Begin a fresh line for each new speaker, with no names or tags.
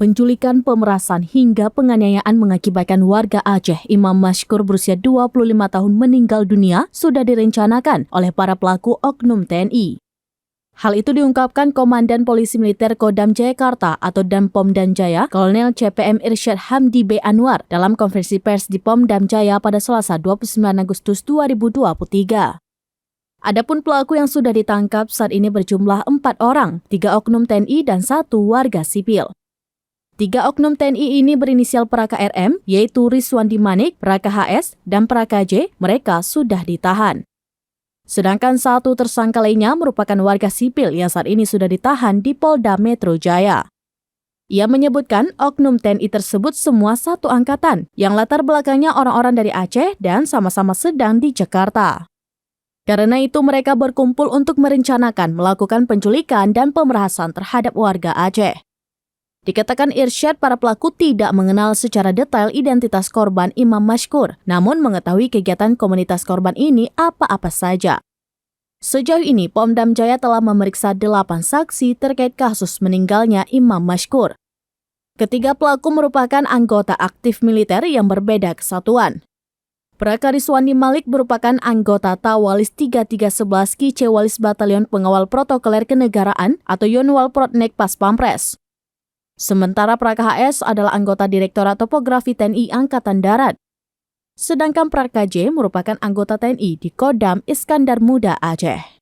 Penculikan, pemerasan hingga penganiayaan mengakibatkan warga Aceh Imam Mashkur berusia 25 tahun meninggal dunia sudah direncanakan oleh para pelaku oknum TNI. Hal itu diungkapkan Komandan Polisi Militer Kodam Jayakarta atau Danpom Dan Jaya, Kolonel CPM Irsyad Hamdi B. Anwar dalam konferensi pers di Pom Dam Jaya pada Selasa 29 Agustus 2023. Adapun pelaku yang sudah ditangkap saat ini berjumlah 4 orang, 3 oknum TNI dan 1 warga sipil. 3 oknum TNI ini berinisial Praka RM, yaitu Rizwandi Manik, Praka HS, dan Praka J, mereka sudah ditahan. Sedangkan 1 tersangka lainnya merupakan warga sipil yang saat ini sudah ditahan di Polda Metro Jaya. Ia menyebutkan oknum TNI tersebut semua satu angkatan, yang latar belakangnya orang-orang dari Aceh dan sama-sama sedang di Jakarta. Karena itu mereka berkumpul untuk merencanakan melakukan penculikan dan pemerasan terhadap warga Aceh. Dikatakan Irsyad, para pelaku tidak mengenal secara detail identitas korban Imam Mashkur, namun mengetahui kegiatan komunitas korban ini apa-apa saja. Sejauh ini, Pom Dam Jaya telah memeriksa 8 saksi terkait kasus meninggalnya Imam Mashkur. Ketiga pelaku merupakan anggota aktif militer yang berbeda kesatuan. Praka Rizwandi Malik merupakan anggota Tawalis 3311 Ki Cewalis Batalion Pengawal Protokoler Kenegaraan atau Yonwal Protnek Pas Pampres. Sementara Praka HS adalah anggota Direktorat Topografi TNI Angkatan Darat. Sedangkan Praka J merupakan anggota TNI di Kodam Iskandar Muda Aceh.